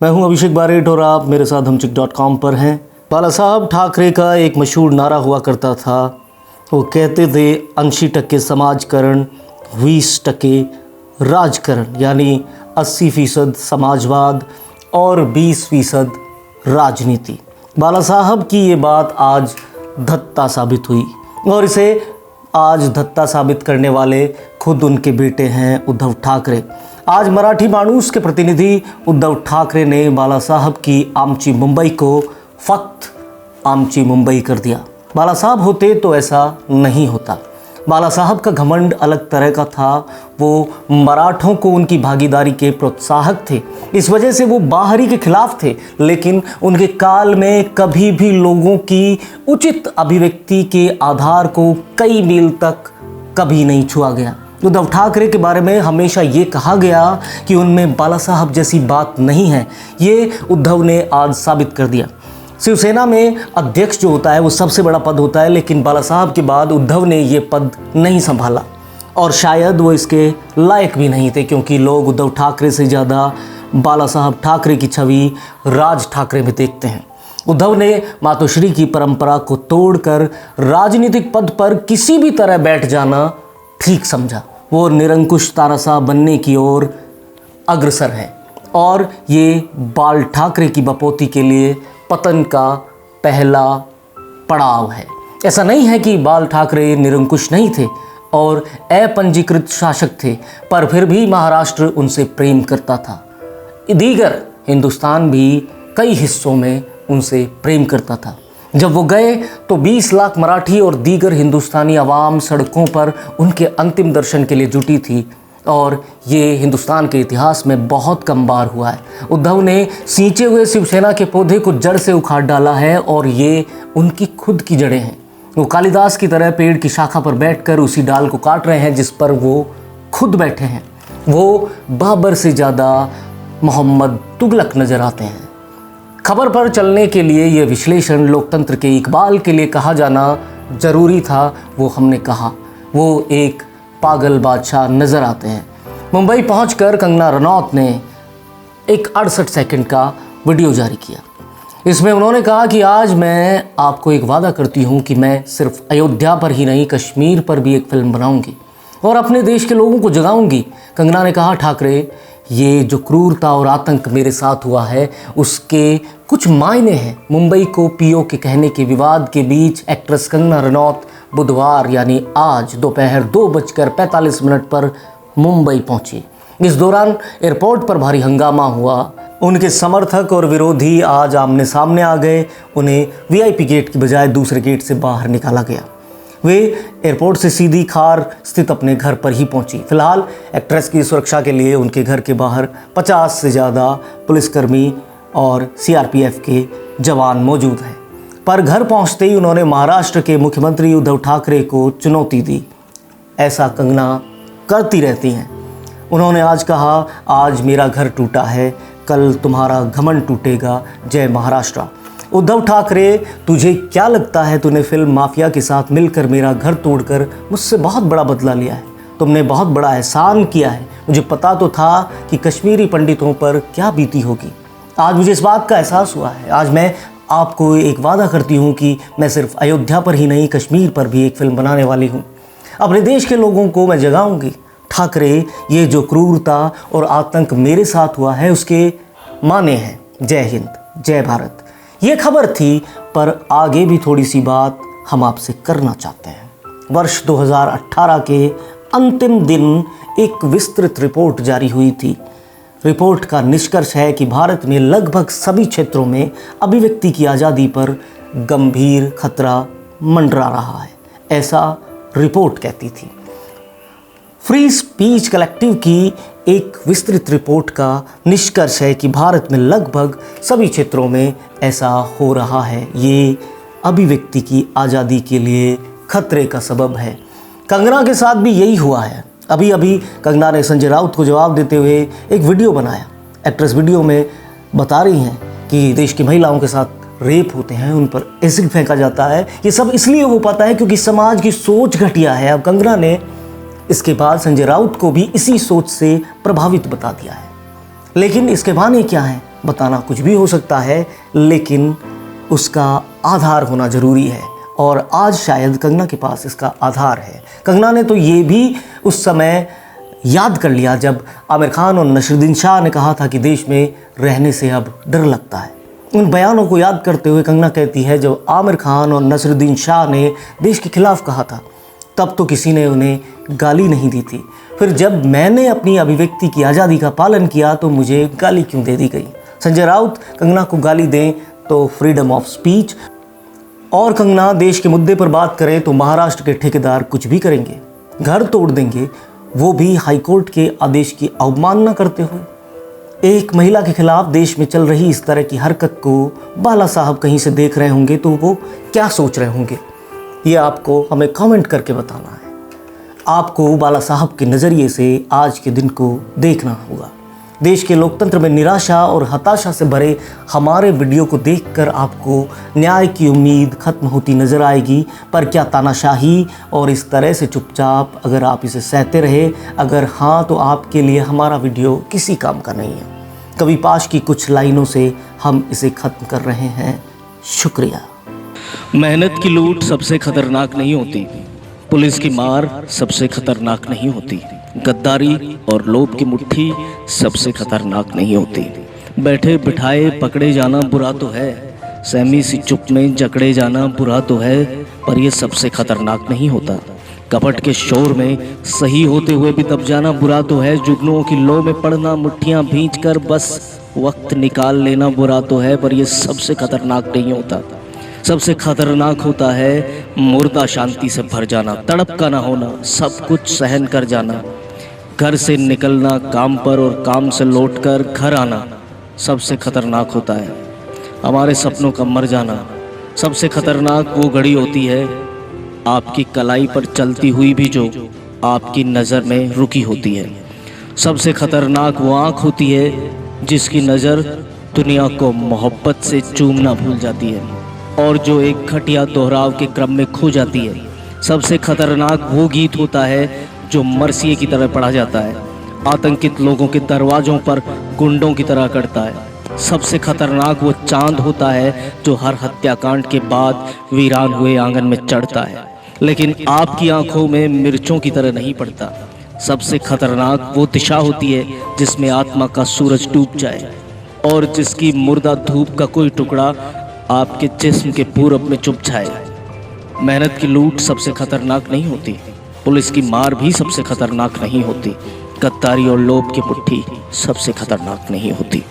मैं हूं अभिषेक बारेट और आप मेरे साथ हमचिक.com पर हैं। बाला साहब ठाकरे का एक मशहूर नारा हुआ करता था। वो कहते थे 80% समाजकरण, 20% राजकरण, यानी 80% समाजवाद और 20% राजनीति। बाला साहब की ये बात आज धत्ता साबित हुई और इसे आज धत्ता साबित करने वाले खुद उनके बेटे हैं उद्धव ठाकरे। आज मराठी माणूस के प्रतिनिधि उद्धव ठाकरे ने बाला साहब की आमची मुंबई को फक्त आमची मुंबई कर दिया। बाला साहब होते तो ऐसा नहीं होता। बाला साहब का घमंड अलग तरह का था। वो मराठों को उनकी भागीदारी के प्रोत्साहक थे, इस वजह से वो बाहरी के खिलाफ थे, लेकिन उनके काल में कभी भी लोगों की उचित अभिव्यक्ति के आधार को कई मील तक कभी नहीं छुआ गया। उद्धव ठाकरे के बारे में हमेशा ये कहा गया कि उनमें बाला साहब जैसी बात नहीं है। ये उद्धव ने आज साबित कर दिया। शिवसेना में अध्यक्ष जो होता है वो सबसे बड़ा पद होता है, लेकिन बाला साहब के बाद उद्धव ने ये पद नहीं संभाला और शायद वो इसके लायक भी नहीं थे, क्योंकि लोग उद्धव ठाकरे से ज़्यादा बाला साहब ठाकरे की छवि राज ठाकरे में देखते हैं। उद्धव ने मातोश्री की परंपरा को तोड़कर राजनीतिक पद पर किसी भी तरह बैठ जाना ठीक समझा। वो निरंकुश तानाशाह बनने की ओर अग्रसर है और ये बाल ठाकरे की बपोती के लिए पतन का पहला पड़ाव है। ऐसा नहीं है कि बाल ठाकरे निरंकुश नहीं थे और अपंजीकृत शासक थे, पर फिर भी महाराष्ट्र उनसे प्रेम करता था। दीगर हिंदुस्तान भी कई हिस्सों में उनसे प्रेम करता था। जब वो गए तो 20 लाख मराठी और दीगर हिंदुस्तानी आवाम सड़कों पर उनके अंतिम दर्शन के लिए जुटी थी और ये हिंदुस्तान के इतिहास में बहुत कम बार हुआ है। उद्धव ने सींचे हुए शिवसेना के पौधे को जड़ से उखाड़ डाला है और ये उनकी खुद की जड़ें हैं। वो कालिदास की तरह पेड़ की शाखा पर बैठकर उसी डाल को काट रहे हैं जिस पर वो खुद बैठे हैं। वो बाबर से ज़्यादा मोहम्मद तुगलक नज़र आते हैं। खबर पर चलने के लिए यह विश्लेषण लोकतंत्र के इकबाल के लिए कहा जाना जरूरी था। वो हमने कहा। वो एक पागल बादशाह नज़र आते हैं। मुंबई पहुंचकर कंगना रनौत ने एक 68 सेकंड का वीडियो जारी किया। इसमें उन्होंने कहा कि आज मैं आपको एक वादा करती हूं कि मैं सिर्फ अयोध्या पर ही नहीं, कश्मीर पर भी एक फिल्म बनाऊंगी और अपने देश के लोगों को जगाऊंगी। कंगना ने कहा, ठाकरे, ये जो क्रूरता और आतंक मेरे साथ हुआ है उसके कुछ मायने हैं। मुंबई को पीओ के कहने के विवाद के बीच एक्ट्रेस कंगना रनौत बुधवार यानी आज दोपहर 2:45 पर मुंबई पहुंची। इस दौरान एयरपोर्ट पर भारी हंगामा हुआ। उनके समर्थक और विरोधी आज आमने सामने आ गए। उन्हें वीआईपी गेट की बजाय दूसरे गेट से बाहर निकाला गया। वे एयरपोर्ट से सीधी खार स्थित अपने घर पर ही पहुंची। फिलहाल एक्ट्रेस की सुरक्षा के लिए उनके घर के बाहर 50 से ज़्यादा पुलिसकर्मी और सीआरपीएफ के जवान मौजूद हैं। पर घर पहुंचते ही उन्होंने महाराष्ट्र के मुख्यमंत्री उद्धव ठाकरे को चुनौती दी। ऐसा कंगना करती रहती हैं। उन्होंने आज कहा, आज मेरा घर टूटा है, कल तुम्हारा घमंड टूटेगा। जय महाराष्ट्र। उद्धव ठाकरे, तुझे क्या लगता है तूने फिल्म माफिया के साथ मिलकर मेरा घर तोड़कर मुझसे बहुत बड़ा बदला लिया है। तुमने बहुत बड़ा एहसान किया है। मुझे पता तो था कि कश्मीरी पंडितों पर क्या बीती होगी। आज मुझे इस बात का एहसास हुआ है। आज मैं आपको एक वादा करती हूँ कि मैं सिर्फ अयोध्या पर ही नहीं, कश्मीर पर भी एक फिल्म बनाने वाली हूँ। अपने देश के लोगों को मैं जगाऊंगी। ठाकरे, ये जो क्रूरता और आतंक मेरे साथ हुआ है उसके माने हैं। जय हिंद, जय भारत। ये खबर थी, पर आगे भी थोड़ी सी बात हम आपसे करना चाहते हैं। वर्ष 2018 के अंतिम दिन एक विस्तृत रिपोर्ट जारी हुई थी। रिपोर्ट का निष्कर्ष है कि भारत में लगभग सभी क्षेत्रों में अभिव्यक्ति की आज़ादी पर गंभीर खतरा मंडरा रहा है। ऐसा रिपोर्ट कहती थी। फ्री स्पीच कलेक्टिव की एक विस्तृत रिपोर्ट का निष्कर्ष है कि भारत में लगभग सभी क्षेत्रों में ऐसा हो रहा है। ये अभिव्यक्ति की आज़ादी के लिए खतरे का सबब है। कंगना के साथ भी यही हुआ है। अभी अभी कंगना ने संजय राउत को जवाब देते हुए एक वीडियो बनाया। एक्ट्रेस वीडियो में बता रही हैं कि देश की महिलाओं के साथ रेप होते हैं, उन पर एसिड फेंका जाता है। ये सब इसलिए हो पाता है क्योंकि समाज की सोच घटिया है। अब कंगना ने इसके बाद संजय राउत को भी इसी सोच से प्रभावित बता दिया है। लेकिन इसके माने क्या हैं? बताना कुछ भी हो सकता है, लेकिन उसका आधार होना ज़रूरी है। और आज शायद कंगना के पास इसका आधार है। कंगना ने तो ये भी उस समय याद कर लिया जब आमिर खान और नसीरुद्दीन शाह ने कहा था कि देश में रहने से अब डर लगता है। उन बयानों को याद करते हुए कंगना कहती है, जब आमिर खान और नसीरुद्दीन शाह ने देश के खिलाफ कहा था तब तो किसी ने उन्हें गाली नहीं दी थी, फिर जब मैंने अपनी अभिव्यक्ति की आज़ादी का पालन किया तो मुझे गाली क्यों दे दी गई। संजय राउत कंगना को गाली दें तो फ्रीडम ऑफ स्पीच, और कंगना देश के मुद्दे पर बात करें तो महाराष्ट्र के ठेकेदार कुछ भी करेंगे, घर तोड़ देंगे, वो भी हाईकोर्ट के आदेश की अवमानना करते हुए। एक महिला के खिलाफ देश में चल रही इस तरह की हरकत को बाला साहब कहीं से देख रहे होंगे तो वो क्या सोच रहे होंगे, ये आपको हमें कमेंट करके बताना है। आपको बाला साहब के नज़रिए से आज के दिन को देखना होगा। देश के लोकतंत्र में निराशा और हताशा से भरे हमारे वीडियो को देखकर आपको न्याय की उम्मीद खत्म होती नज़र आएगी, पर क्या तानाशाही और इस तरह से चुपचाप अगर आप इसे सहते रहे, अगर हाँ तो आपके लिए हमारा वीडियो किसी काम का नहीं है। कवि पाश की कुछ लाइनों से हम इसे ख़त्म कर रहे हैं। शुक्रिया। मेहनत की लूट सबसे खतरनाक नहीं होती, पुलिस की मार सबसे खतरनाक नहीं होती, गद्दारी और लोभ की मुट्ठी सबसे खतरनाक नहीं होती। बैठे बिठाए पकड़े जाना बुरा तो है, सहमी सी चुप में जकड़े जाना बुरा तो है, पर यह सबसे खतरनाक नहीं होता। कपट के शोर में सही होते हुए भी दब जाना बुरा तो है, जुगनुओं की लो में पड़ना, मुट्ठियां भींच कर बस वक्त निकाल लेना बुरा तो है, पर यह सबसे खतरनाक नहीं होता। सबसे खतरनाक होता है मुर्दा शांति से भर जाना, तड़प का ना होना, सब कुछ सहन कर जाना, घर से निकलना काम पर और काम से लौटकर घर आना सबसे खतरनाक होता है। हमारे सपनों का मर जाना सबसे खतरनाक वो घड़ी होती है आपकी कलाई पर चलती हुई भी जो आपकी नज़र में रुकी होती है। सबसे खतरनाक वो आँख होती है जिसकी नज़र दुनिया को मोहब्बत से चूमना भूल जाती है और जो एक घटिया दोहराव के क्रम में खो जाती है। सबसे खतरनाक वो गीत होता है जो मरसिए की तरह पढ़ा जाता है, आतंकित लोगों के दरवाज़ों पर गुंडों की तरह करता है। सबसे खतरनाक वो चांद होता है जो हर हत्याकांड के बाद वीरान हुए आंगन में चढ़ता है, लेकिन आपकी आंखों में मिर्चों की तरह नहीं पड़ता। सबसे खतरनाक वो दिशा होती है जिसमें आत्मा का सूरज डूब जाए और जिसकी मुर्दा धूप का कोई टुकड़ा आपके जिस्म के पूरब में चुप जाए। मेहनत की लूट सबसे खतरनाक नहीं होती, पुलिस की मार भी सबसे खतरनाक नहीं होती, गद्दारी और लोभ की मुट्ठी सबसे खतरनाक नहीं होती।